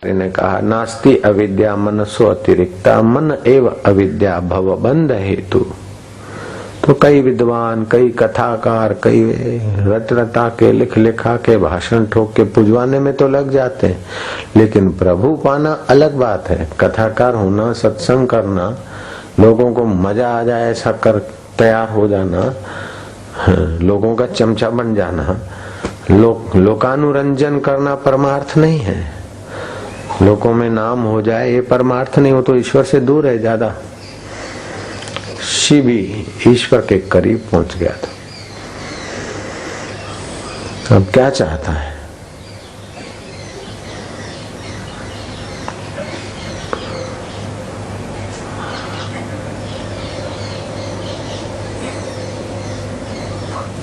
ने कहा नास्ति अविद्या मनसो अतिरिक्ता मन एव अविद्या भव बंध हेतु। तो कई विद्वान, कई कथाकार, कई रट रटा के, लिख लिखा के, भाषण ठोक के पुजवाने में तो लग जाते हैं, लेकिन प्रभु पाना अलग बात है। कथाकार होना, सत्संग करना, लोगों को मजा आ जाए ऐसा कर तैयार हो जाना, लोगों का चमचा बन जाना, लोकानुरंजन करना परमार्थ नहीं है। लोगों में नाम हो जाए ये परमार्थ नहीं हो तो ईश्वर से दूर है ज्यादा। शिव भी ईश्वर के करीब पहुंच गया था, अब क्या चाहता है?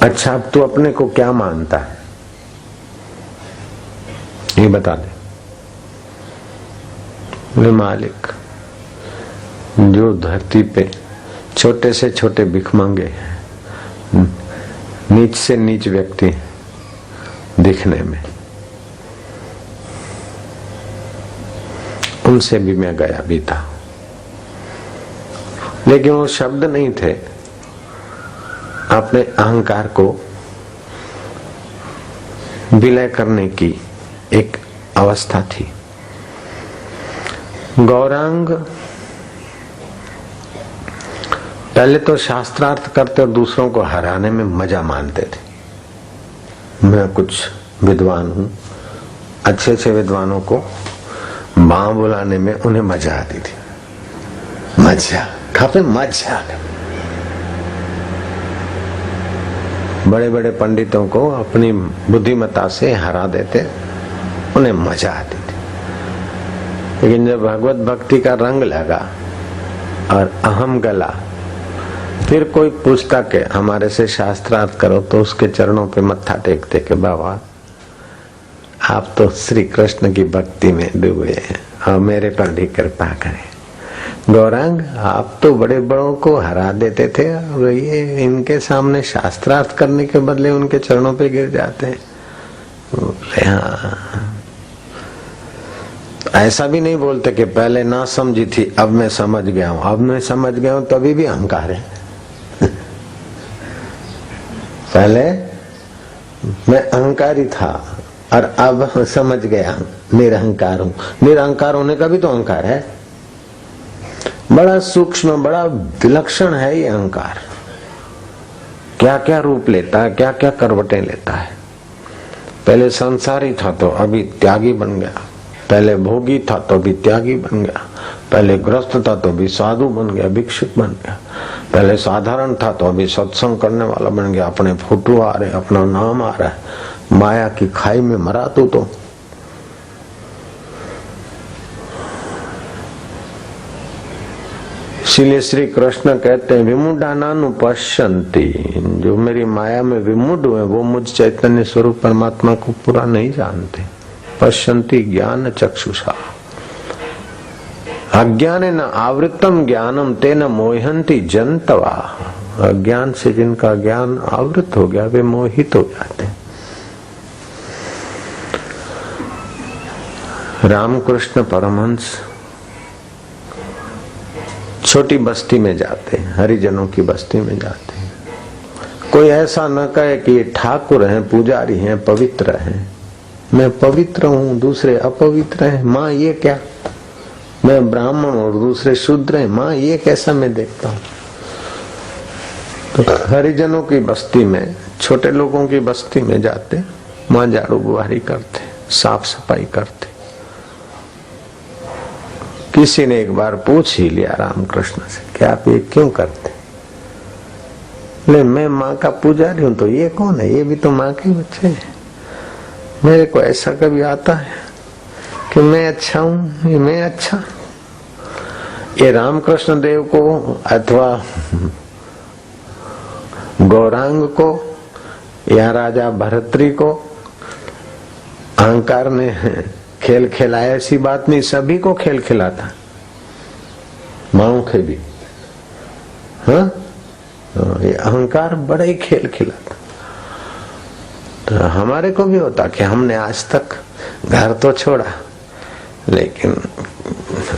अच्छा, अब तू अपने को क्या मानता है ये बता दे। वे मालिक जो धरती पे छोटे से छोटे भिखमंगे हैं, नीच से नीच व्यक्ति दिखने में, उनसे भी मैं गया भी था, लेकिन वो शब्द नहीं थे। अपने अहंकार को विलय करने की एक अवस्था थी। गौरांग पहले तो शास्त्रार्थ करते और दूसरों को हराने में मजा मानते थे। मैं कुछ विद्वान हूं, अच्छे अच्छे विद्वानों को बाँ बुलाने में उन्हें मजा आती थी। मजा खाते मजा। बड़े बड़े पंडितों को अपनी बुद्धिमत्ता से हरा देते, उन्हें मजा आती थी। लेकिन जब भगवत भक्ति का रंग लगा और अहम गला, फिर कोई पूछता के हमारे से शास्त्रार्थ करो तो उसके चरणों पे मत्था टेकते के बाबा आप तो श्री कृष्ण की भक्ति में डूबे हैं और मेरे पर भी कृपा करें। गौरांग आप तो बड़े बड़ों को हरा देते थे और ये इनके सामने शास्त्रार्थ करने के बदले उनके चरणों पे गिर जाते हैं। हाँ, ऐसा भी नहीं बोलते कि पहले ना समझी थी अब मैं समझ गया हूं, अब मैं समझ गया हूं तभी भी अहंकार है। पहले मैं अहंकारी था और अब समझ गया निरहंकार हूं। निरहंकार होने का भी तो अहंकार है। बड़ा सूक्ष्म, बड़ा विलक्षण है ये अहंकार। क्या क्या रूप लेता है, क्या क्या करवटें लेता है। पहले संसारी था तो अभी त्यागी बन गया, पहले भोगी था तो भी त्यागी बन गया, पहले ग्रस्त था तो भी साधु बन गया, भिक्षुक बन गया, पहले साधारण था तो अभी सत्संग करने वाला बन गया। अपने फोटो आ रहे, अपना नाम आ रहा है, माया की खाई में मरा तू तो। इसलिए श्री कृष्ण कहते हैं विमुढ़ानानु पश्यन्ति, जो मेरी माया में विमुढ़ हुए वो मुझ चैतन्य स्वरूप परमात्मा को पूरा नहीं जानते। पश्यन्ति ज्ञान चक्षुषा, अज्ञान न आवृतम ज्ञानम तेन मोहंती जंतवा। अज्ञान से जिनका ज्ञान आवृत हो गया वे मोहित हो जाते हैं। रामकृष्ण परमहंस छोटी बस्ती में जाते हैं, हरिजनों की बस्ती में जाते हैं। कोई ऐसा न कहे कि ये ठाकुर हैं, पुजारी हैं, पवित्र हैं। मैं पवित्र हूं, दूसरे अपवित्र हैं, माँ ये क्या? मैं ब्राह्मण और दूसरे शूद्र हैं, माँ ये कैसा मैं देखता हूं? तो हरिजनों की बस्ती में, छोटे लोगों की बस्ती में जाते, माँ झाड़ू बुहारी करते, साफ सफाई करते। किसी ने एक बार पूछ ही लिया रामकृष्ण से कि आप ये क्यों करते? ले मैं माँ का पुजारी हूं तो ये कौन है? ये भी तो माँ के बच्चे हैं। मेरे को ऐसा कभी आता है कि मैं अच्छा हूं, ये मैं अच्छा? ये रामकृष्ण देव को अथवा गौरांग को या राजा भरतरी को अहंकार ने खेल खिलाया, ऐसी बात नहीं, सभी को खेल खिलाता, माओ के भी। हाँ, ये अहंकार बड़ा ही खेल खिलाता। तो हमारे को भी होता कि हमने आज तक घर तो छोड़ा, लेकिन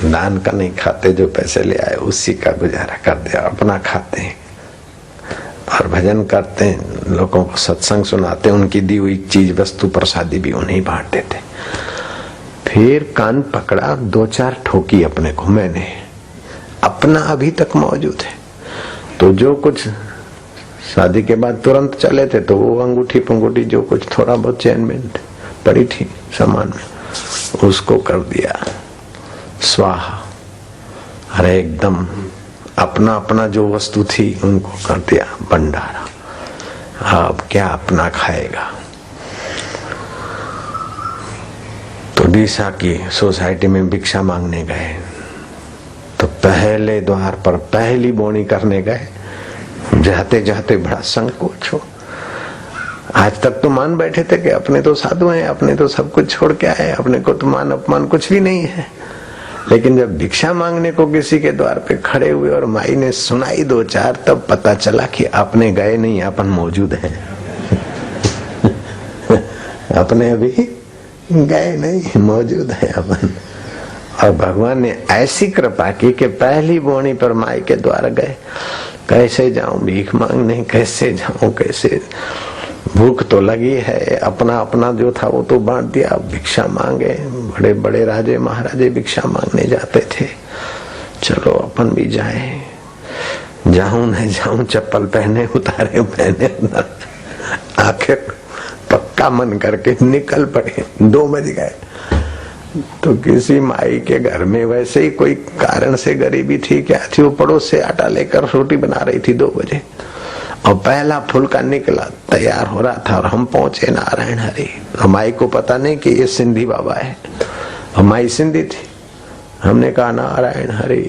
दान का नहीं खाते, जो पैसे ले आए उसी का गुजारा कर दिया, अपना खाते हैं और भजन करते हैं, लोगों को सत्संग सुनाते हैं, उनकी दी हुई चीज वस्तु प्रसादी भी उन्हें बांट देते। फिर कान पकड़ा, 2-4 ठोकी अपने को मैंने, अपना अभी तक मौजूद है। तो जो कुछ शादी के बाद तुरंत चले थे तो वो अंगूठी पंगूठी जो कुछ थोड़ा बहुत चैनमेंट पड़ी थी सामान में, उसको कर दिया स्वाहा। अरे एकदम अपना अपना जो वस्तु थी उनको कर दिया भंडारा। अब क्या अपना खाएगा। तो डीसा की सोसाइटी में भिक्षा मांगने गए तो पहले द्वार पर पहली बोनी करने गए, जाते जाते बड़ा संकोच हो। आज तक तो मान बैठे थे कि अपने तो साधु हैं, अपने तो सब कुछ छोड़ के आए, अपने को तो मान अपमान कुछ भी नहीं है। लेकिन जब भिक्षा मांगने को किसी के द्वार पे खड़े हुए और माई ने सुनाई 2-4, तब पता चला कि अपने गए नहीं, अपन मौजूद हैं। अपने अभी गए नहीं, मौजूद है अपन। और भगवान ने ऐसी कृपा की कि पहली बोनी पर माई के द्वार गए। कैसे जाऊं भीख मांगने, कैसे जाऊं, कैसे, भूख तो लगी है। अपना अपना जो था वो तो बांट दिया, अब भिक्षा मांगे। बड़े बड़े राजे महाराजे भिक्षा मांगने जाते थे, चलो अपन भी जाए। जाऊं न जाऊं, चप्पल पहने उतारे पहने, आखिर पक्का मन करके निकल पड़े। 2 बज गए तो किसी माई के घर में वैसे ही कोई कारण से गरीबी थी क्या थी, वो पड़ोस से आटा लेकर रोटी बना रही थी 2 बजे, और पहला फुल्का निकला, तैयार हो रहा था और हम पहुंचे नारायण हरि। माई को पता नहीं कि ये सिंधी बाबा है, और माई सिंधी थी। हमने कहा नारायण हरि,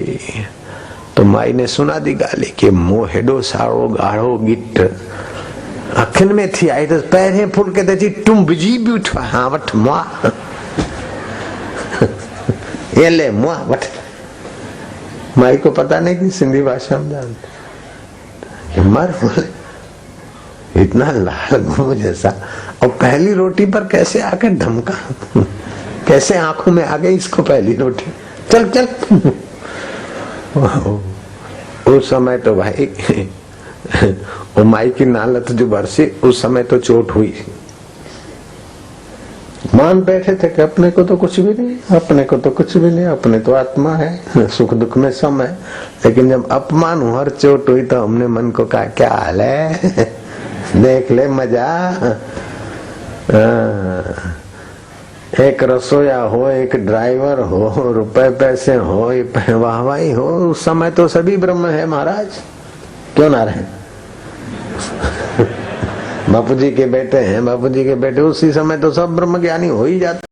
तो माई ने सुना दी गाली कि मुंह हेडो साड़ो गाढ़ो गिट अखिन में थी आई, तो पैरे फुल्के ते तुम बिजी भी उठवा। हाँ वठ मुआ, ये ले मुआ वठ। माई को पता नहीं कि सिंधी भाषा में जानते। मर बोले, इतना लाल घूम जैसा, और पहली रोटी पर कैसे आकर धमका, कैसे आंखों में आ गई इसको पहली रोटी, चल चल। उस समय तो भाई वो माई की नालत जो बरसी, उस समय तो चोट हुई। मान बैठे थे कि अपने को तो कुछ भी नहीं, अपने को तो कुछ भी नहीं, अपने तो आत्मा है, सुख दुख में सम है। लेकिन जब अपमान हुआ, चोट हुई, तो हमने मन को कहा क्या हाल है, देख ले मजा। एक रसोईया हो, एक ड्राइवर हो, रुपए पैसे हो, वाहवाही हो, उस समय तो सभी ब्रह्म है महाराज, क्यों ना रहे। बापूजी के बेटे हैं, बापूजी के बेटे, उसी समय तो सब ब्रह्म ज्ञानी हो ही जाते।